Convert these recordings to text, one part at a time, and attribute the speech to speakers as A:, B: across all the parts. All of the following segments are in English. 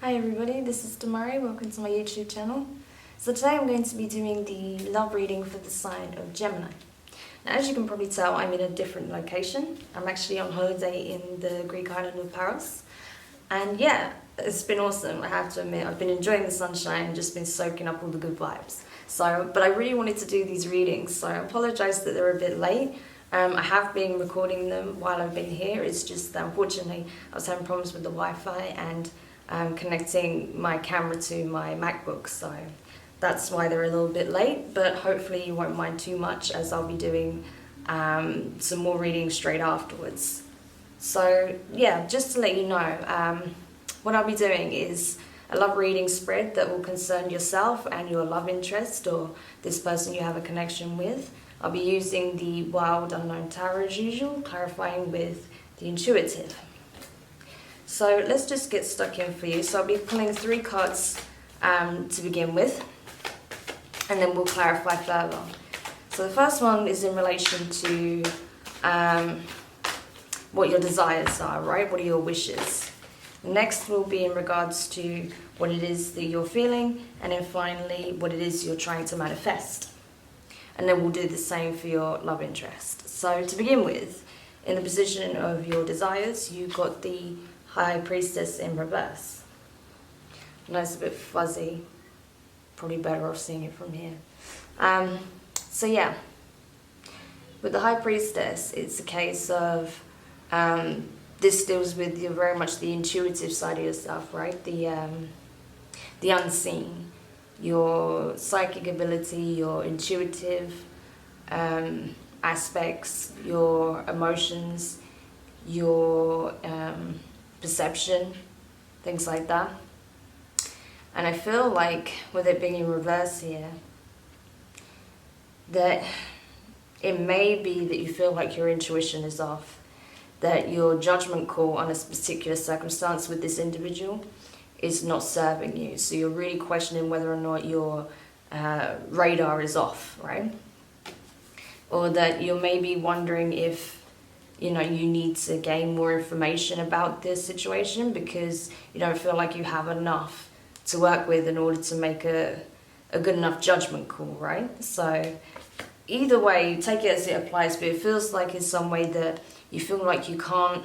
A: Hi everybody, this is Demari. Welcome to my YouTube channel. So today I'm going to be doing the love reading for the sign of Gemini. Now as you can probably tell, I'm in a different location. I'm actually on holiday in the Greek island of Paros. And yeah, it's been awesome, I have to admit. I've been enjoying the sunshine and just been soaking up all the good vibes. But I really wanted to do these readings, so I apologise that they're a bit late. I have been recording them while I've been here. It's just that unfortunately I was having problems with the Wi-Fi and connecting my camera to my MacBook, so that's why they're a little bit late, but hopefully you won't mind too much as I'll be doing some more reading straight afterwards. So yeah, just to let you know, what I'll be doing is a love reading spread that will concern yourself and your love interest or this person you have a connection with. I'll be using the Wild Unknown Tarot as usual, clarifying with the intuitive. So let's just get stuck in for you. So I'll be pulling 3 cards to begin with, and then we'll clarify further. So the first one is in relation to what your desires are, right? What are your wishes? Next will be in regards to what it is that you're feeling, and then finally what it is you're trying to manifest. And then we'll do the same for your love interest. So to begin with, in the position of your desires, you've got the High Priestess in reverse. I know it's a bit fuzzy, probably better off seeing it from here. So yeah, with the High Priestess, it's a case of this deals with very much the intuitive side of yourself, right? The unseen, your psychic ability, your intuitive aspects, your emotions, your perception, things like that. And I feel like with it being in reverse here, that it may be that you feel like your intuition is off, that your judgment call on a particular circumstance with this individual is not serving you. So you're really questioning whether or not your radar is off, right? Or that you're maybe wondering if you need to gain more information about this situation because you don't feel like you have enough to work with in order to make a good enough judgment call, right? So either way, take it as it applies, but it feels like in some way that you feel like you can't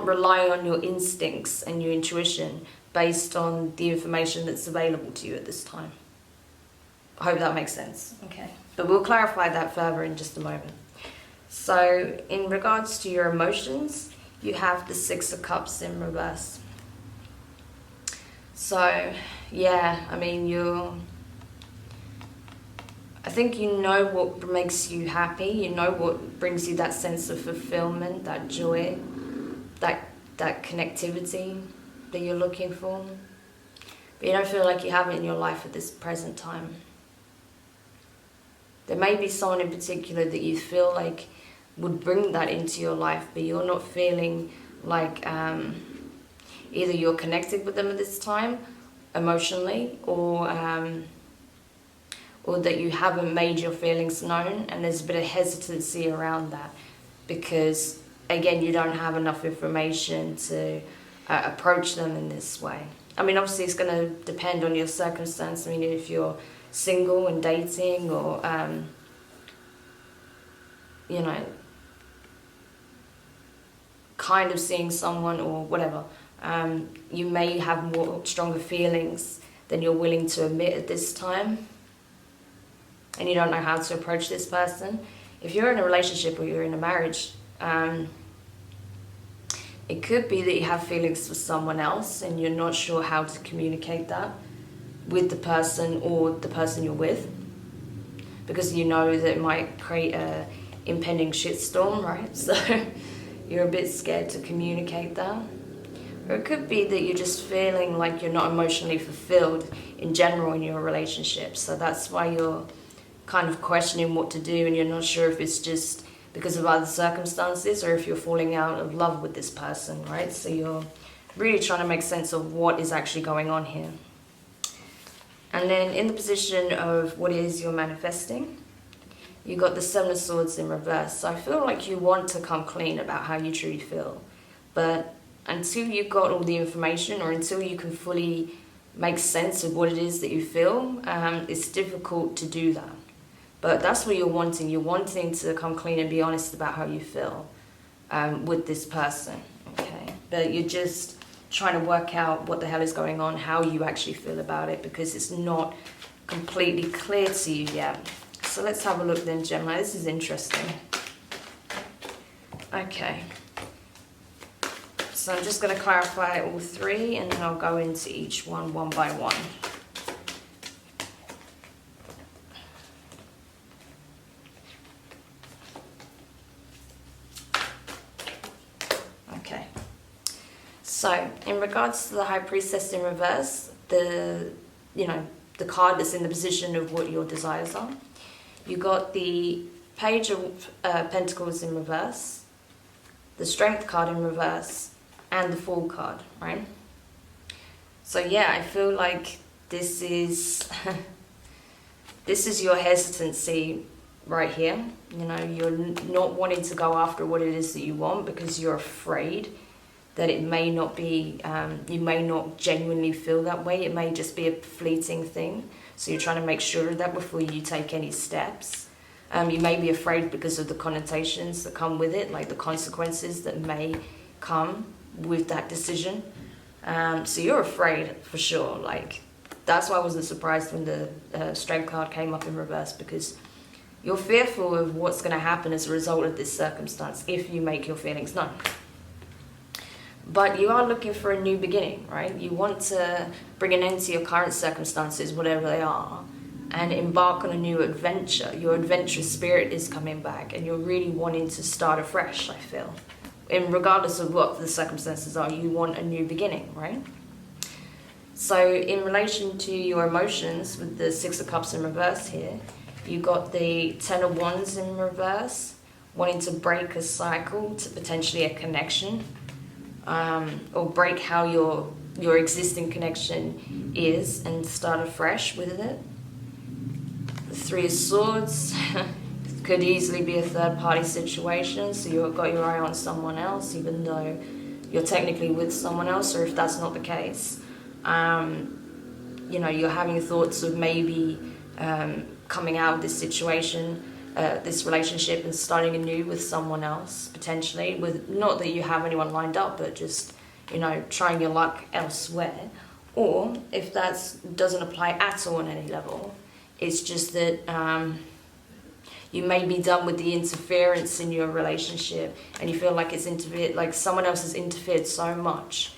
A: rely on your instincts and your intuition based on the information that's available to you at this time. I hope that makes sense. Okay, but we'll clarify that further in just a moment. So in regards to your emotions, you have the 6 of Cups in reverse. So yeah, I mean, I think you know what makes you happy, you know what brings you that sense of fulfillment, that joy, that connectivity that you're looking for, but you don't feel like you have it in your life at this present time. There may be someone in particular that you feel like would bring that into your life, but you're not feeling like either you're connected with them at this time emotionally, or that you haven't made your feelings known, and there's a bit of hesitancy around that because again you don't have enough information to approach them in this way. I mean, obviously it's going to depend on your circumstance. I mean, if you're single and dating, or kind of seeing someone or whatever, you may have more stronger feelings than you're willing to admit at this time, and you don't know how to approach this person. If you're in a relationship or you're in a marriage, it could be that you have feelings for someone else and you're not sure how to communicate that with the person or the person you're with, because you know that it might create a impending shitstorm, right? So you're a bit scared to communicate that. Or it could be that you're just feeling like you're not emotionally fulfilled in general in your relationship, so that's why you're kind of questioning what to do, and you're not sure if it's just because of other circumstances or if you're falling out of love with this person, right? So you're really trying to make sense of what is actually going on here. And then in the position of what it is you're manifesting, you got the 7 of Swords in reverse. So I feel like you want to come clean about how you truly feel, but until you've got all the information, or until you can fully make sense of what it is that you feel, it's difficult to do that. But that's what you're wanting. You're wanting to come clean and be honest about how you feel with this person, okay? But you're just trying to work out what the hell is going on, how you actually feel about it, because it's not completely clear to you yet. So let's have a look then, Gemini. This is interesting. Okay. So I'm just going to clarify all three, and then I'll go into each one by one. Okay. So in regards to the High Priestess in reverse, the card that's in the position of what your desires are, you got the Page of Pentacles in reverse, the Strength card in reverse, and the Fool card, right? So yeah, I feel like this is this is your hesitancy right here. You know, you're not wanting to go after what it is that you want because you're afraid that it may not be, you may not genuinely feel that way. It may just be a fleeting thing. So you're trying to make sure of that before you take any steps. You may be afraid because of the connotations that come with it, like the consequences that may come with that decision. So you're afraid for sure. Like, that's why I wasn't surprised when the Strength card came up in reverse, because you're fearful of what's going to happen as a result of this circumstance if you make your feelings known. But you are looking for a new beginning, right? You want to bring an end to your current circumstances, whatever they are, and embark on a new adventure. Your adventurous spirit is coming back, and you're really wanting to start afresh, I feel. And regardless of what the circumstances are, you want a new beginning, right? So in relation to your emotions, with the Six of Cups in reverse here, you got the Ten of Wands in reverse, wanting to break a cycle to potentially a connection, or break how your existing connection is and start afresh with it. The Three of Swords could easily be a third-party situation, so you've got your eye on someone else, even though you're technically with someone else, or if that's not the case, you're having thoughts of maybe coming out of this situation, this relationship, and starting anew with someone else, potentially, with not that you have anyone lined up, but just, trying your luck elsewhere. Or if that doesn't apply at all on any level, it's just that you may be done with the interference in your relationship, and you feel like it's interfered, like someone else has interfered so much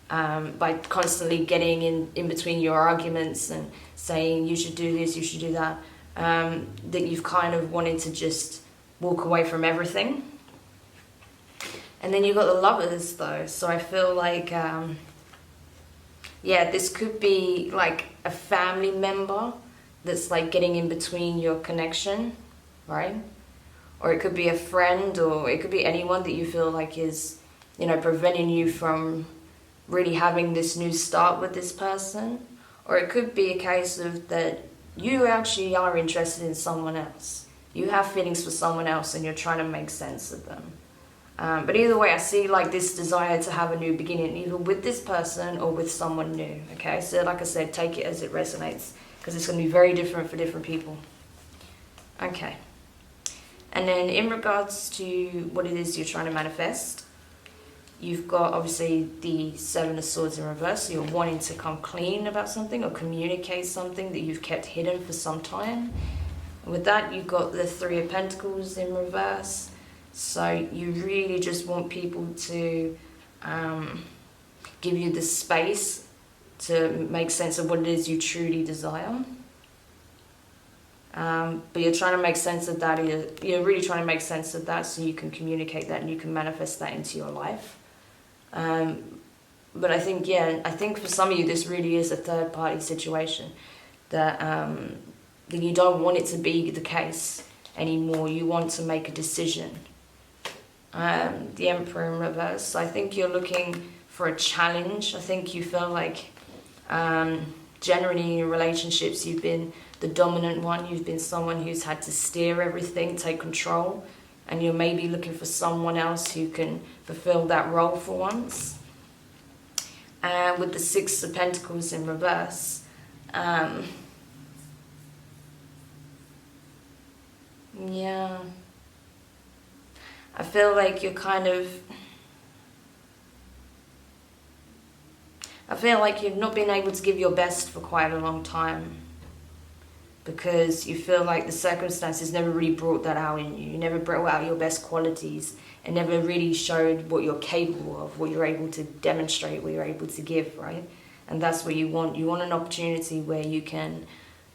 A: by constantly getting in between your arguments and saying you should do this, you should do that, that you've kind of wanted to just walk away from everything. And then you've got the Lovers though, so I feel like this could be like a family member that's like getting in between your connection, right? Or it could be a friend, or it could be anyone that you feel like is, preventing you from really having this new start with this person. Or it could be a case of that you actually are interested in someone else. You have feelings for someone else and you're trying to make sense of them. But either way, I see like this desire to have a new beginning, either with this person or with someone new, okay? So like I said, take it as it resonates, because it's going to be very different for different people. Okay. And then in regards to what it is you're trying to manifest, you've got obviously the Seven of Swords in reverse, so you're wanting to come clean about something or communicate something that you've kept hidden for some time. And with that, you've got the Three of Pentacles in reverse, so you really just want people to give you the space to make sense of what it is you truly desire. But you're trying to make sense of that, you're really trying to make sense of that so you can communicate that and you can manifest that into your life. But I think for some of you this really is a third party situation, that you don't want it to be the case anymore. You want to make a decision. The Emperor in reverse, so I think you're looking for a challenge. I think you feel like generally in your relationships you've been the dominant one, you've been someone who's had to steer everything, take control, and you're maybe looking for someone else who can fulfill that role for once. And with the Six of Pentacles in reverse, yeah, I feel like you're kind of, I feel like you've not been able to give your best for quite a long time, because you feel like the circumstances never really brought that out in you. You never brought out your best qualities and never really showed what you're capable of, what you're able to demonstrate, what you're able to give, right? And that's what you want. You want an opportunity where you can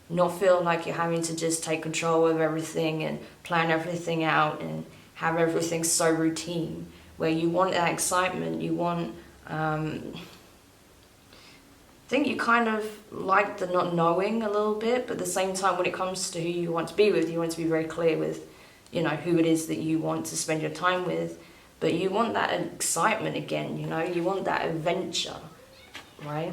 A: not feel like you're having to just take control of everything and plan everything out and have everything so routine, where you want that excitement, you want, I think you kind of like the not knowing a little bit, but at the same time, when it comes to who you want to be with, you want to be very clear with, you know, who it is that you want to spend your time with. But you want that excitement again, you know, you want that adventure, right?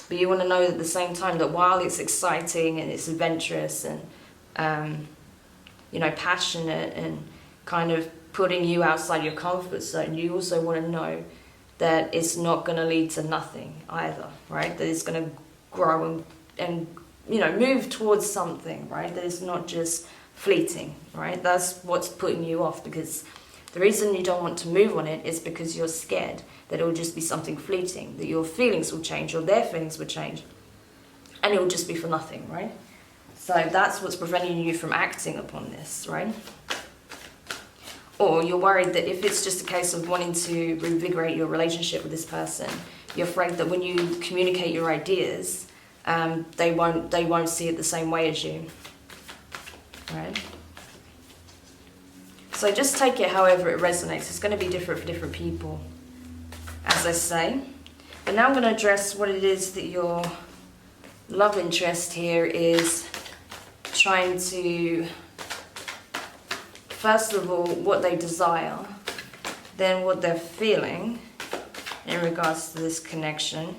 A: But you want to know at the same time that while it's exciting and it's adventurous and, you know, passionate and kind of putting you outside your comfort zone, you also want to know that it's not going to lead to nothing either, right? That it's going to grow and you know, move towards something, right? That it's not just fleeting, right? That's what's putting you off, because the reason you don't want to move on it is because you're scared that it will just be something fleeting, that your feelings will change or their feelings will change, and it will just be for nothing, right? So that's what's preventing you from acting upon this, right? Or you're worried that if it's just a case of wanting to reinvigorate your relationship with this person, you're afraid that when you communicate your ideas, they won't see it the same way as you, right? So just take it however it resonates. It's going to be different for different people, as I say. But now I'm going to address what it is that your love interest here is trying to, first of all, what they desire, then what they're feeling in regards to this connection,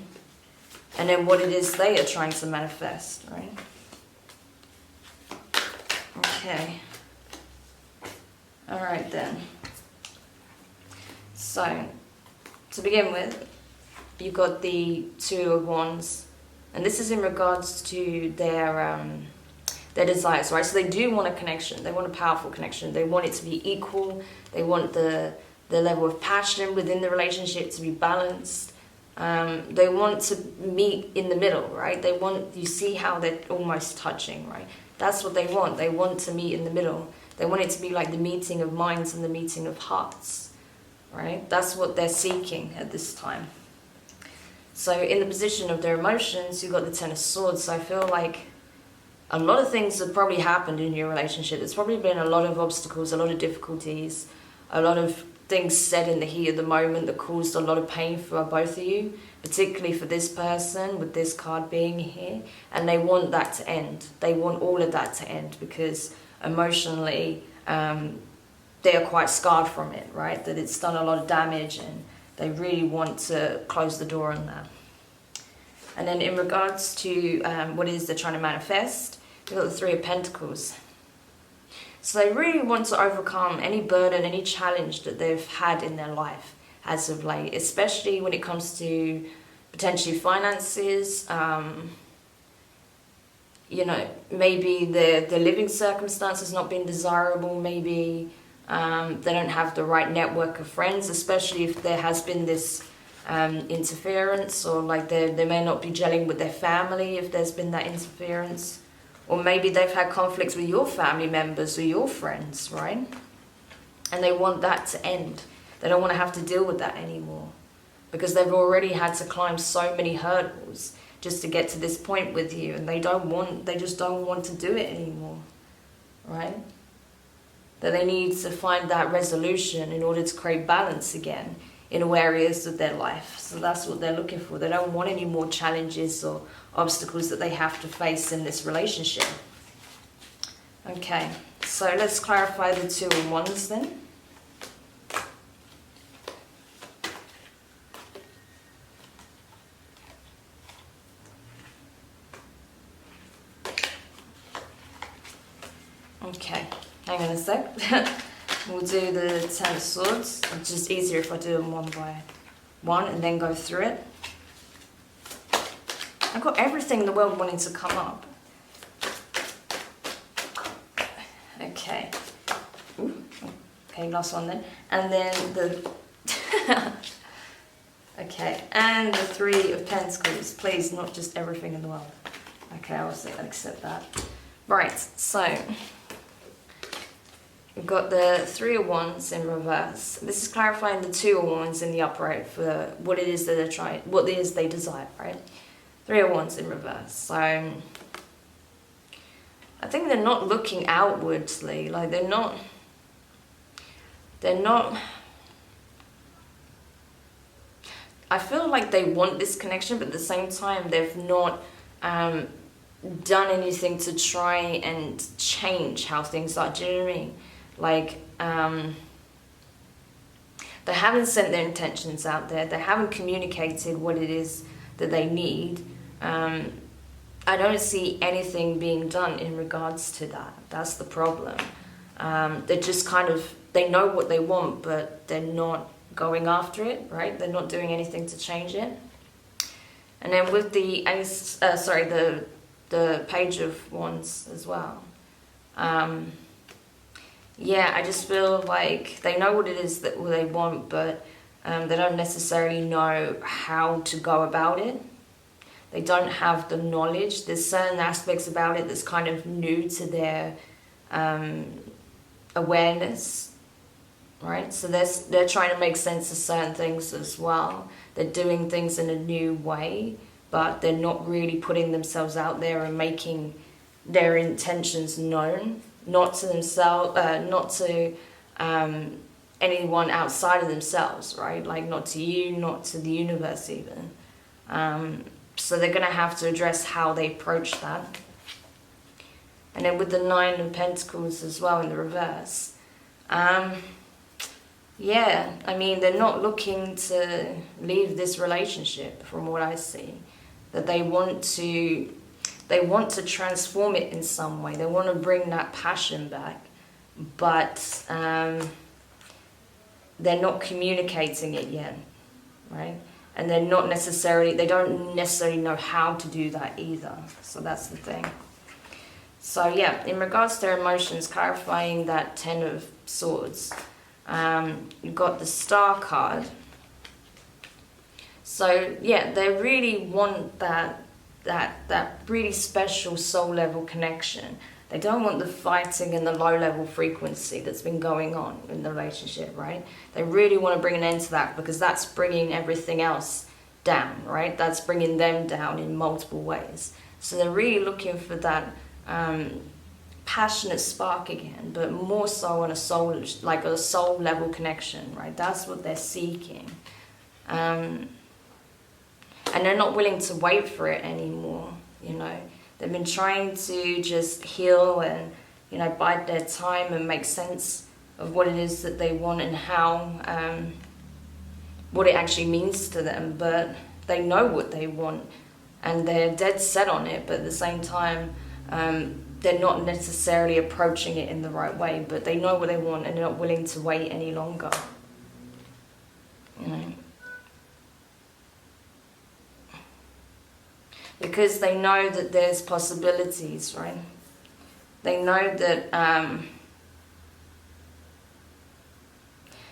A: and then what it is they are trying to manifest, right? Okay. All right then. So, to begin with, you've got the Two of Wands, and this is in regards to their desires, right? So they do want a connection. They want a powerful connection. They want it to be equal. They want the level of passion within the relationship to be balanced. They want to meet in the middle, right? They want, you see how they're almost touching, right? That's what they want. They want to meet in the middle. They want it to be like the meeting of minds and the meeting of hearts, right? That's what they're seeking at this time. So in the position of their emotions, you've got the Ten of Swords. So I feel like a lot of things have probably happened in your relationship. There's probably been a lot of obstacles, a lot of difficulties, a lot of things said in the heat of the moment that caused a lot of pain for both of you, particularly for this person with this card being here. And they want that to end. They want all of that to end because emotionally they are quite scarred from it, right? That it's done a lot of damage and they really want to close the door on that. And then in regards to what it is they're trying to manifest, you've got the Three of Pentacles. So they really want to overcome any burden, any challenge that they've had in their life as of late, especially when it comes to potentially finances. You know, maybe the living circumstance has not been desirable. Maybe they don't have the right network of friends, especially if there has been this interference, or like they may not be gelling with their family if there's been that interference. Or maybe they've had conflicts with your family members or your friends, right? And they want that to end. They don't want to have to deal with that anymore because they've already had to climb so many hurdles just to get to this point with you, and they just don't want to do it anymore, right? That they need to find that resolution in order to create balance again in all areas of their life. So that's what they're looking for. They don't want any more challenges or obstacles that they have to face in this relationship. Okay, so let's clarify the Two of Wands then. Okay, hang on a sec. we'll do the Ten of Swords. It's just easier if I do them one by one and then go through it. I've got everything in the world wanting to come up. Okay. Ooh. Okay, last one then. And then the... okay, and the Three of Pentacles. Please, not just everything in the world. Okay, I'll accept that. Right, so... we've got the Three of Wands in reverse. This is clarifying the Two of Wands in the upright for what it is that they're trying, what it is they desire, right? Three of Wands in reverse. So I think they're not looking outwardly, like they're not I feel like they want this connection, but at the same time they've not done anything to try and change how things are. Do you know what I mean? Like they haven't sent their intentions out there. They haven't communicated what it is that they need. I don't see anything being done in regards to that. That's the problem. They're just kind of, they know what they want, but they're not going after it, right? They're not doing anything to change it. And then with the Ace, the Page of Wands as well. Yeah, I just feel like they know what it is that they want, but they don't necessarily know how to go about it. They don't have the knowledge. There's certain aspects about it that's kind of new to their awareness, right? So they're trying to make sense of certain things as well. They're doing things in a new way, but they're not really putting themselves out there and making their intentions known, not to themselves, not to anyone outside of themselves, right? Like not to you, not to the universe even. So they're going to have to address how they approach that. And then with the Nine of Pentacles as well in the reverse. Yeah, I mean, they're not looking to leave this relationship from what I see. That they want to transform it in some way. They want to bring that passion back. But they're not communicating it yet, right? And they don't necessarily know how to do that either. So that's the thing. So yeah, in regards to their emotions, clarifying that Ten of Swords, you've got the Star card. So yeah, they really want that really special soul level connection. They don't want the fighting and the low level frequency that's been going on in the relationship, right? They really want to bring an end to that because that's bringing everything else down, right? That's bringing them down in multiple ways. So they're really looking for that passionate spark again, but more so on a soul, like a soul level connection, right? That's what they're seeking. And they're not willing to wait for it anymore, you know. They've been trying to just heal and, you know, bide their time and make sense of what it is that they want and how, what it actually means to them. But they know what they want and they're dead set on it. But at the same time, they're not necessarily approaching it in the right way. But they know what they want and they're not willing to wait any longer, you know. Because they know that there's possibilities, right? They know that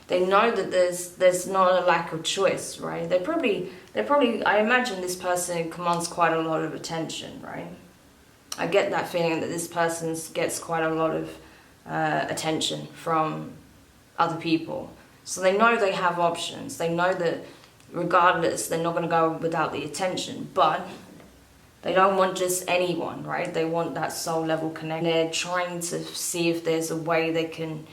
A: there's not a lack of choice, right? They're probably I imagine this person commands quite a lot of attention, right? I get that feeling that this person gets quite a lot of attention from other people. So they know they have options. They know that regardless, they're not going to go without the attention, but they don't want just anyone, right? They want that soul level connection. They're trying to see if there's a way they can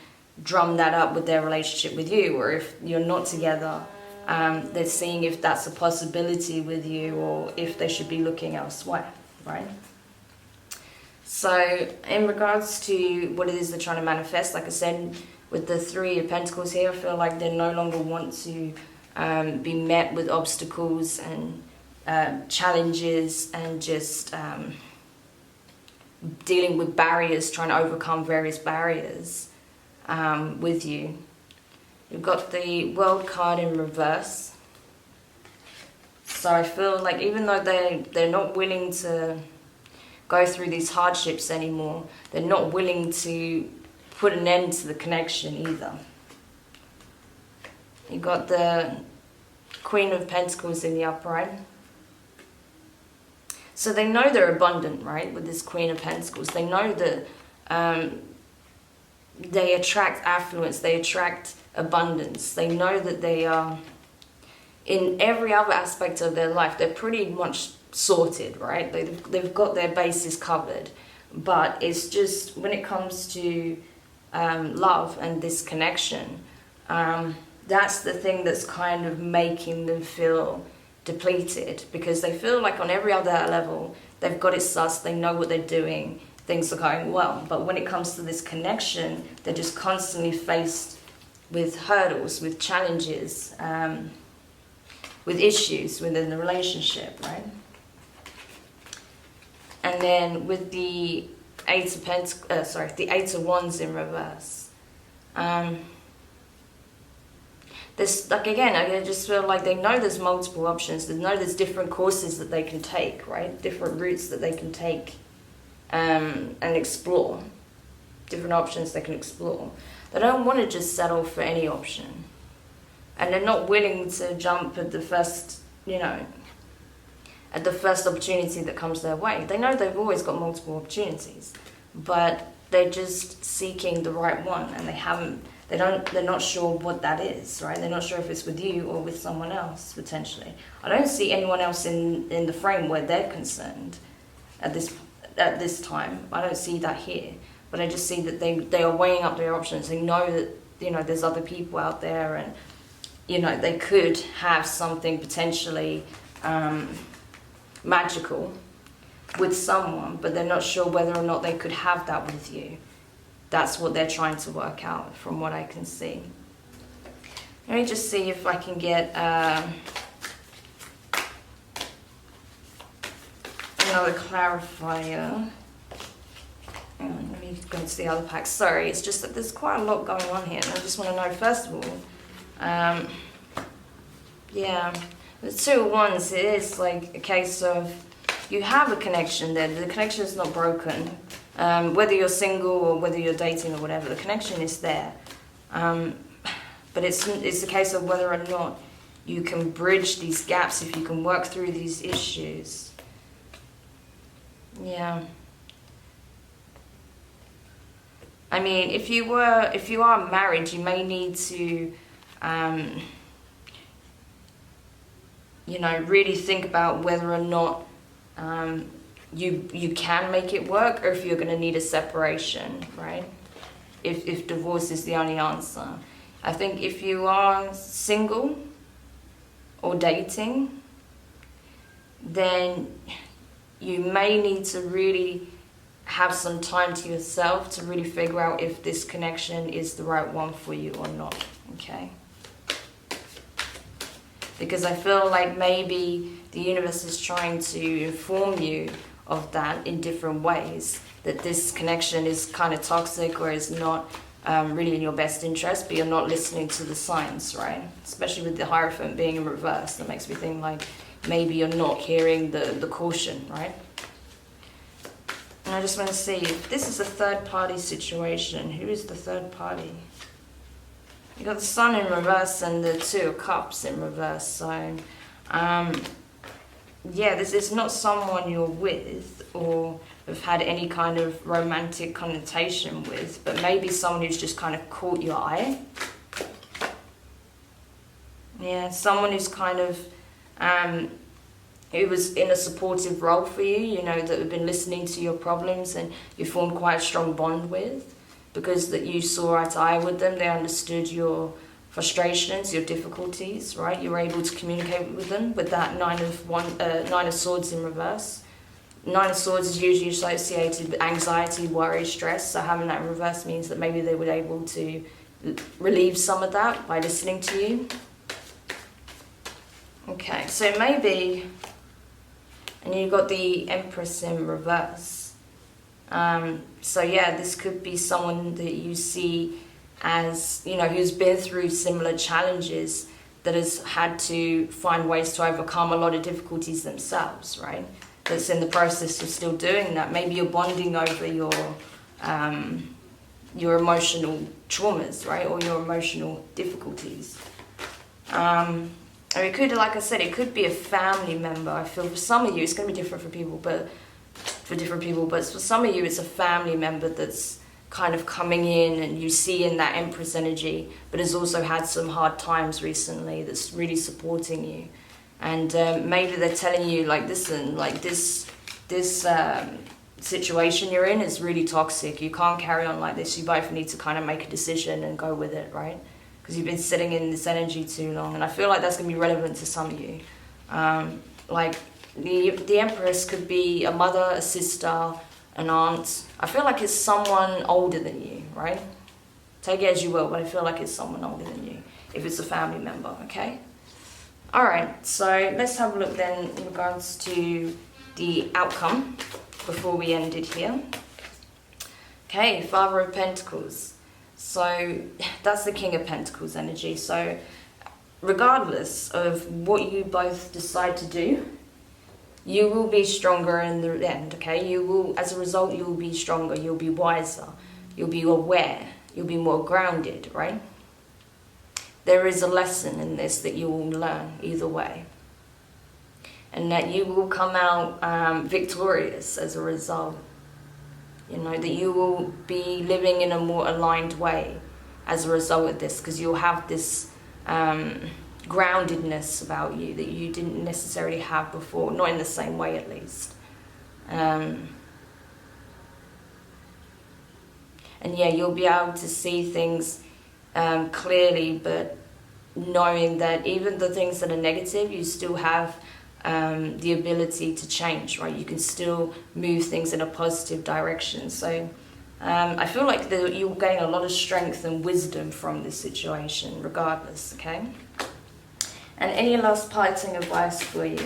A: drum that up with their relationship with you, or if you're not together, they're seeing if that's a possibility with you or if they should be looking elsewhere, right? So in regards to what it is they're trying to manifest, like I said, with the Three of Pentacles here, I feel like they no longer want to be met with obstacles and challenges and just dealing with barriers, trying to overcome various barriers. with you. You've got the World card in reverse. So I feel like even though they're not willing to go through these hardships anymore, they're not willing to put an end to the connection either. You've got the Queen of Pentacles in the upright. So they know they're abundant, right, with this Queen of Pentacles. They know that they attract affluence, they attract abundance. They know that they are, in every other aspect of their life, they're pretty much sorted, right? They've got their bases covered. But it's just when it comes to love and this connection, that's the thing that's kind of making them feel depleted, because they feel like on every other level they've got it sussed, they know what they're doing, things are going well. But when it comes to this connection, they're just constantly faced with hurdles, with challenges, with issues within the relationship, right? And then with the Eight of Wands in reverse. There's, like, again, I just feel like they know there's multiple options. They know there's different courses that they can take, right? Different routes that they can take and explore. Different options they can explore. They don't want to just settle for any option. And they're not willing to jump at the first, at the first opportunity that comes their way. They know they've always got multiple opportunities, but they're just seeking the right one, and they're not sure what that is, right? They're not sure if it's with you or with someone else, potentially. I don't see anyone else in the frame where they're concerned at this time. I don't see that here. But I just see that they are weighing up their options. They know that, there's other people out there, and, they could have something potentially magical with someone, but they're not sure whether or not they could have that with you. That's what they're trying to work out from what I can see. Let me just see if I can get another clarifier. Hang on, let me go to the other pack. Sorry, it's just that there's quite a lot going on here, and I just want to know, first of all, yeah, the Two of Wands, it is like a case of you have a connection there. The connection is not broken. Whether you're single or whether you're dating or whatever, the connection is there. But it's a case of whether or not you can bridge these gaps, if you can work through these issues. Yeah. I mean, if you are married, you may need to, really think about whether or not you can make it work, or if you're going to need a separation, right? If divorce is the only answer. I think if you are single or dating, then you may need to really have some time to yourself to really figure out if this connection is the right one for you or not, okay? Because I feel like maybe the universe is trying to inform you of that in different ways, that this connection is kind of toxic or is not really in your best interest, but you're not listening to the signs, right? Especially with the Hierophant being in reverse, that makes me think like maybe you're not hearing the caution, right? And I just want to see if this is a third party situation. Who is the third party? You got the Sun in reverse and the Two of Cups in reverse. So, yeah, this is not someone you're with or have had any kind of romantic connotation with, but maybe someone who's just kind of caught your eye. Yeah, someone who's kind of, who was in a supportive role for you, that have been listening to your problems and you formed quite a strong bond with, because that you saw eye to eye with them. They understood your frustrations, your difficulties, right? You were able to communicate with them with that Nine of Swords in reverse. Nine of Swords is usually associated with anxiety, worry, stress. So having that in reverse means that maybe they were able to relieve some of that by listening to you. Okay, so maybe, and you've got the Empress in reverse. So yeah, this could be someone that you see as, you know, who's been through similar challenges, that has had to find ways to overcome a lot of difficulties themselves, right? That's in the process of still doing that. Maybe you're bonding over your emotional traumas, right? Or your emotional difficulties. And it could, like I said, it could be a family member. I feel for some of you, it's going to be different for people, but for some of you, it's a family member that's kind of coming in, and you see in that Empress energy, but has also had some hard times recently, that's really supporting you. And maybe they're telling you, like, listen, like this situation you're in is really toxic. You can't carry on like this. You both need to kind of make a decision and go with it, right? Because you've been sitting in this energy too long. And I feel like that's going to be relevant to some of you. Like the Empress could be a mother, a sister, an aunt. I feel like it's someone older than you, right? Take it as you will, but I feel like it's someone older than you, if it's a family member, okay? Alright, so let's have a look then in regards to the outcome before we end it here. Okay, Father of Pentacles. So that's the King of Pentacles energy. So regardless of what you both decide to do, you will be stronger in the end, okay? You will, as a result, you'll be stronger, you'll be wiser, you'll be aware, you'll be more grounded, right? There is a lesson in this that you will learn either way. And that you will come out victorious as a result. You know, that you will be living in a more aligned way as a result of this, because you'll have this groundedness about you that you didn't necessarily have before, not in the same way at least. And yeah, you'll be able to see things clearly, but knowing that even the things that are negative, you still have the ability to change, right? You can still move things in a positive direction. So I feel like you'll gain a lot of strength and wisdom from this situation regardless, okay? And any last parting advice for you?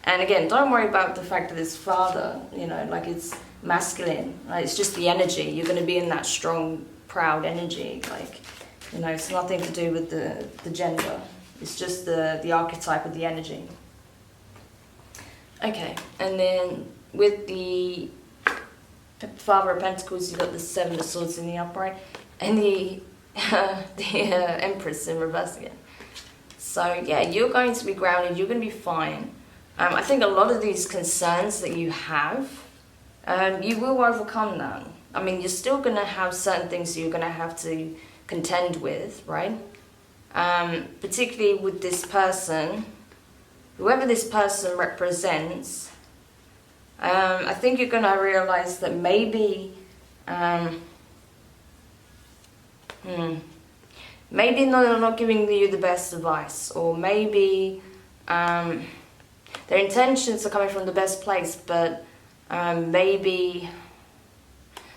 A: And again, don't worry about the fact that it's father, you know, like it's masculine, right? It's just the energy. You're going to be in that strong, proud energy, like, you know, it's nothing to do with the gender. It's just the archetype of the energy. Okay, and then with the Father of Pentacles, you've got the Seven of Swords in the upright, and the Empress in reverse again. So yeah, you're going to be grounded, you're going to be fine. I think a lot of these concerns that you have, you will overcome that. I mean, you're still going to have certain things you're going to have to contend with, right? Particularly with this person, whoever this person represents, I think you're going to realize that maybe, maybe they're not giving you the best advice, or maybe their intentions are coming from the best place, but maybe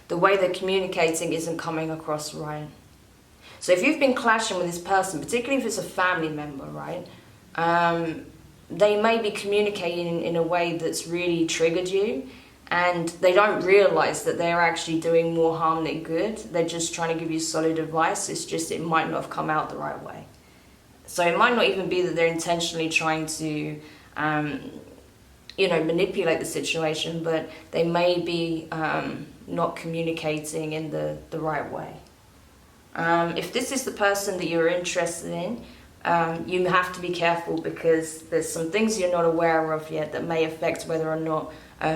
A: the way they're communicating isn't coming across right. So if you've been clashing with this person, particularly if it's a family member, right, they may be communicating in a way that's really triggered you, and they don't realize that they're actually doing more harm than good. They're just trying to give you solid advice. It's just it might not have come out the right way. So it might not even be that they're intentionally trying to, you know, manipulate the situation, but they may be not communicating in the right way. If this is the person that you're interested in, you have to be careful, because there's some things you're not aware of yet that may affect whether or not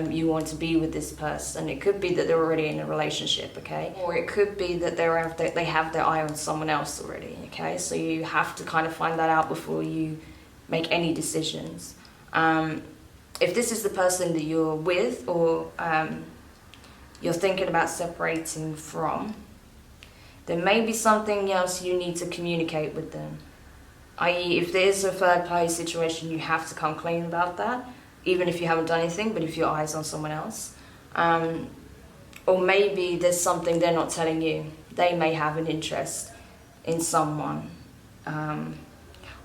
A: you want to be with this person. It could be that they're already in a relationship, okay? Or it could be that they have their eye on someone else already, okay? So you have to kind of find that out before you make any decisions. If this is the person that you're with, or you're thinking about separating from, there may be something else you need to communicate with them. I.e., if there's a third party situation, you have to come clean about that, even if you haven't done anything, but if your eye's on someone else. Or maybe there's something they're not telling you. They may have an interest in someone,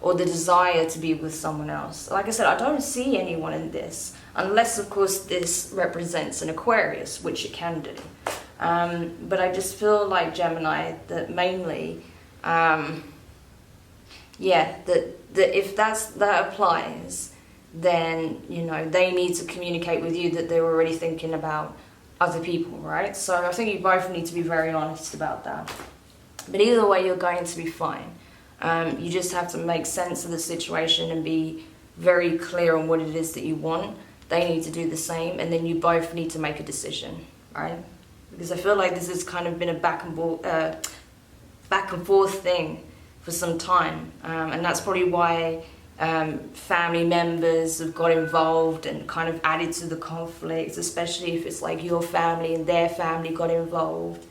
A: or the desire to be with someone else. Like I said, I don't see anyone in this, unless, of course, this represents an Aquarius, which it can do. But I just feel like Gemini that mainly, yeah, that if that applies, then, you know, they need to communicate with you that they're already thinking about other people, right? So I think you both need to be very honest about that. But either way, you're going to be fine. You just have to make sense of the situation and be very clear on what it is that you want. They need to do the same, and then you both need to make a decision, right? Because I feel like this has kind of been a back and forth thing for some time, and that's probably why family members have got involved and kind of added to the conflicts, especially if it's like your family and their family got involved.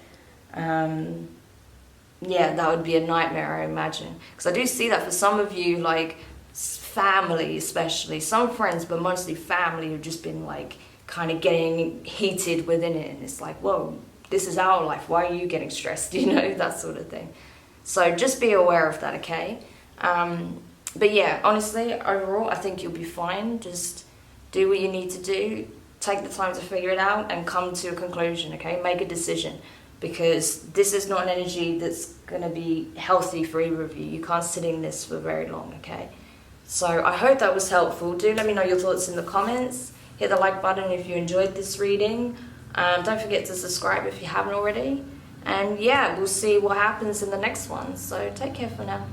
A: Yeah, that would be a nightmare, I imagine. Because I do see that for some of you, like family especially, some friends, but mostly family, have just been like kind of getting heated within it. And it's like, whoa, this is our life. Why are you getting stressed? You know, that sort of thing. So just be aware of that, okay? But yeah, honestly, overall, I think you'll be fine. Just do what you need to do. Take the time to figure it out and come to a conclusion, okay? Make a decision. Because this is not an energy that's going to be healthy for either of you. You can't sit in this for very long, okay? So I hope that was helpful. Do let me know your thoughts in the comments. Hit the like button if you enjoyed this reading. Don't forget to subscribe if you haven't already. And yeah, we'll see what happens in the next one. So take care for now.